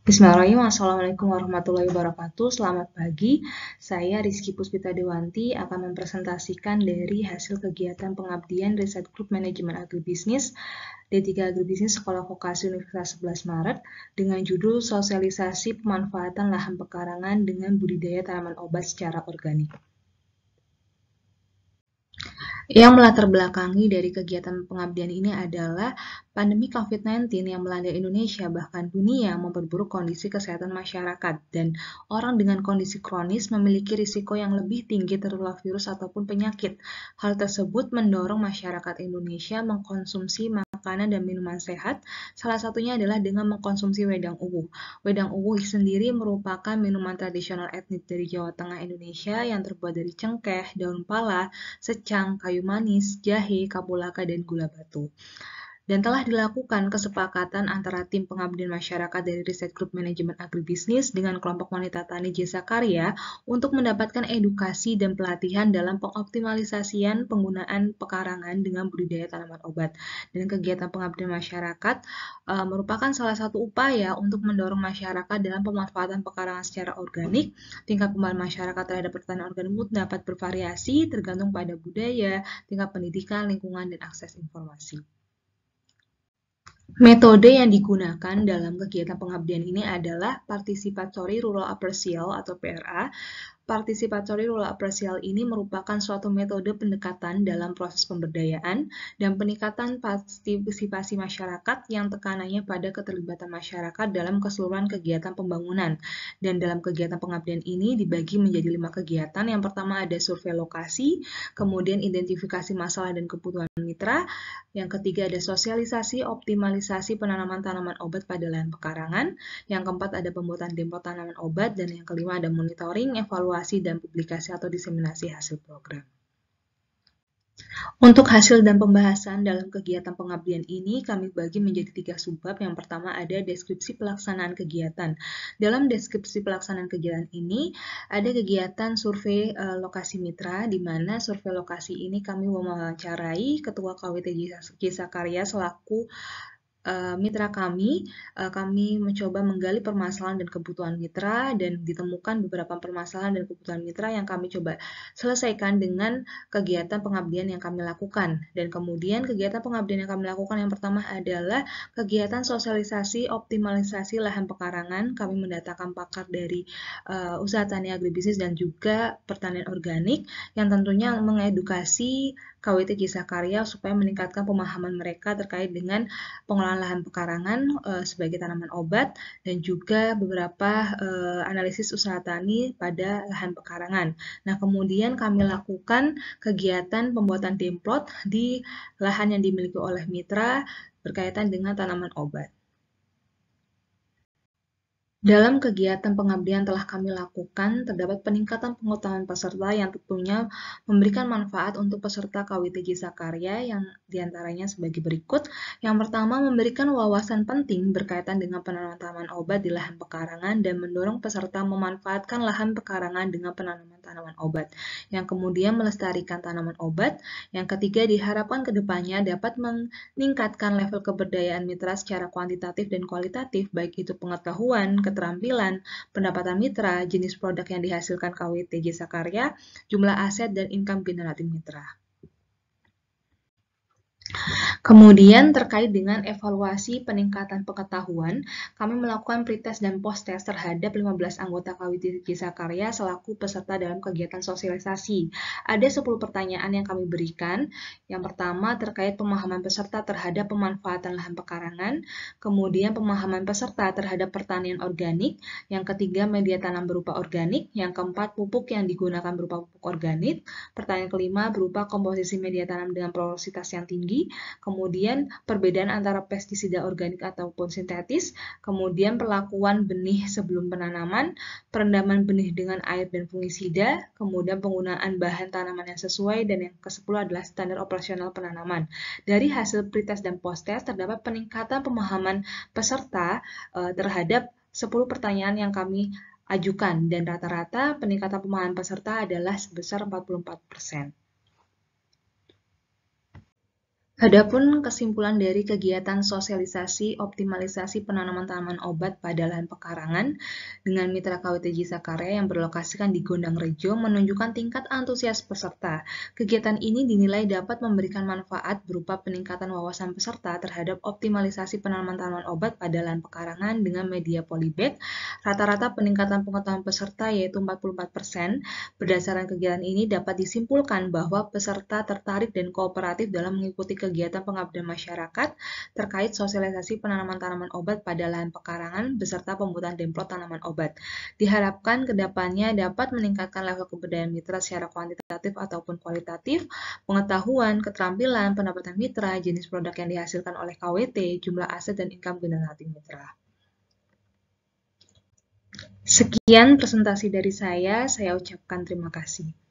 Bismillahirrahmanirrahim. Assalamualaikum warahmatullahi wabarakatuh. Selamat pagi. Saya Rizky Puspita Dewanti akan mempresentasikan dari hasil kegiatan pengabdian Riset Grup Manajemen Agribisnis D3 Agribisnis Sekolah Vokasi Universitas 11 Maret dengan judul Sosialisasi Pemanfaatan Lahan Pekarangan dengan Budidaya Tanaman Obat secara Organik. Yang melatar belakangi dari kegiatan pengabdian ini adalah pandemi COVID-19 yang melanda Indonesia bahkan dunia memperburuk kondisi kesehatan masyarakat dan orang dengan kondisi kronis memiliki risiko yang lebih tinggi tertular virus ataupun penyakit. Hal tersebut mendorong masyarakat Indonesia mengkonsumsi makanan dan minuman sehat, salah satunya adalah dengan mengkonsumsi wedang uwuh. Wedang uwuh sendiri merupakan minuman tradisional etnis dari Jawa Tengah Indonesia yang terbuat dari cengkeh, daun pala, secang, kayu manis, jahe, kapulaka, dan gula batu. Dan telah dilakukan kesepakatan antara tim pengabdian masyarakat dari Riset Grup Manajemen Agribisnis dengan kelompok wanita tani Jasa Karya untuk mendapatkan edukasi dan pelatihan dalam pengoptimalisasian penggunaan pekarangan dengan budidaya tanaman obat. Dan kegiatan pengabdian masyarakat merupakan salah satu upaya untuk mendorong masyarakat dalam pemanfaatan pekarangan secara organik. Tingkat pemahaman masyarakat terhadap pertanian organik dapat bervariasi tergantung pada budaya, tingkat pendidikan, lingkungan, dan akses informasi. Metode yang digunakan dalam kegiatan pengabdian ini adalah Participatory Rural Appraisal atau PRA. Participatory Rural Appraisal ini merupakan suatu metode pendekatan dalam proses pemberdayaan dan peningkatan partisipasi masyarakat yang tekanannya pada keterlibatan masyarakat dalam keseluruhan kegiatan pembangunan. Dan dalam kegiatan pengabdian ini dibagi menjadi 5 kegiatan. Yang pertama ada survei lokasi, kemudian identifikasi masalah dan kebutuhan mitra, yang ketiga ada sosialisasi optimalisasi penanaman tanaman obat pada lahan pekarangan, yang keempat ada pembuatan demo tanaman obat, dan yang kelima ada monitoring, evaluasi, dan publikasi atau diseminasi hasil program. Untuk hasil dan pembahasan dalam kegiatan pengabdian ini kami bagi menjadi 3 subbab. Yang pertama ada deskripsi pelaksanaan kegiatan. Dalam deskripsi pelaksanaan kegiatan ini ada kegiatan survei lokasi mitra, di mana survei lokasi ini kami mewawancarai Ketua KWT Jasa Karya selaku mitra kami mencoba menggali permasalahan dan kebutuhan mitra dan ditemukan beberapa permasalahan dan kebutuhan mitra yang kami coba selesaikan dengan kegiatan pengabdian yang kami lakukan. Dan kemudian kegiatan pengabdian yang kami lakukan yang pertama adalah kegiatan sosialisasi optimalisasi lahan pekarangan. Kami mendatangkan pakar dari usaha tani agribisnis dan juga pertanian organik yang tentunya mengedukasi KWT Jasa Karya supaya meningkatkan pemahaman mereka terkait dengan pengolahan lahan pekarangan sebagai tanaman obat dan juga beberapa analisis usaha tani pada lahan pekarangan. Nah, kemudian kami lakukan kegiatan pembuatan demplot di lahan yang dimiliki oleh mitra berkaitan dengan tanaman obat. Dalam kegiatan pengabdian telah kami lakukan, terdapat peningkatan pengetahuan peserta yang tentunya memberikan manfaat untuk peserta KWT Jasa Karya yang diantaranya sebagai berikut. Yang pertama, memberikan wawasan penting berkaitan dengan penanaman tanaman obat di lahan pekarangan dan mendorong peserta memanfaatkan lahan pekarangan dengan penanaman tanaman obat. Yang kemudian melestarikan tanaman obat. Yang ketiga, diharapkan kedepannya dapat meningkatkan level keberdayaan mitra secara kuantitatif dan kualitatif, baik itu pengetahuan, keterampilan, pendapatan mitra, jenis produk yang dihasilkan KWT Jasa Karya, jumlah aset, dan income generating mitra. Kemudian terkait dengan evaluasi peningkatan pengetahuan, kami melakukan pretest dan post-test terhadap 15 anggota KWT Jasa Karya selaku peserta dalam kegiatan sosialisasi. Ada 10 pertanyaan yang kami berikan. Yang pertama terkait pemahaman peserta terhadap pemanfaatan lahan pekarangan, kemudian pemahaman peserta terhadap pertanian organik, yang ketiga media tanam berupa organik, yang keempat pupuk yang digunakan berupa pupuk organik, pertanyaan kelima berupa komposisi media tanam dengan porositas yang tinggi, kemudian perbedaan antara pestisida organik ataupun sintetis, kemudian perlakuan benih sebelum penanaman, perendaman benih dengan air dan fungisida, kemudian penggunaan bahan tanaman yang sesuai, dan yang ke-10 adalah standar operasional penanaman. Dari hasil pretest dan post-test terdapat peningkatan pemahaman peserta terhadap 10 pertanyaan yang kami ajukan, dan rata-rata peningkatan pemahaman peserta adalah sebesar 44%. Adapun kesimpulan dari kegiatan sosialisasi optimalisasi penanaman tanaman obat pada lahan pekarangan dengan mitra KWTJ Sakarya yang berlokasikan di Gondang Rejo menunjukkan tingkat antusias peserta. Kegiatan ini dinilai dapat memberikan manfaat berupa peningkatan wawasan peserta terhadap optimalisasi penanaman tanaman obat pada lahan pekarangan dengan media polybag. Rata-rata peningkatan pengetahuan peserta yaitu 44%. Berdasarkan kegiatan ini dapat disimpulkan bahwa peserta tertarik dan kooperatif dalam mengikuti kegiatan pengabdian masyarakat terkait sosialisasi penanaman tanaman obat pada lahan pekarangan beserta pembuatan demplot tanaman obat. Diharapkan kedepannya dapat meningkatkan level kebudayaan mitra secara kuantitatif ataupun kualitatif, pengetahuan, keterampilan, pendapatan mitra, jenis produk yang dihasilkan oleh KWT, jumlah aset dan income generating mitra. Sekian presentasi dari saya ucapkan terima kasih.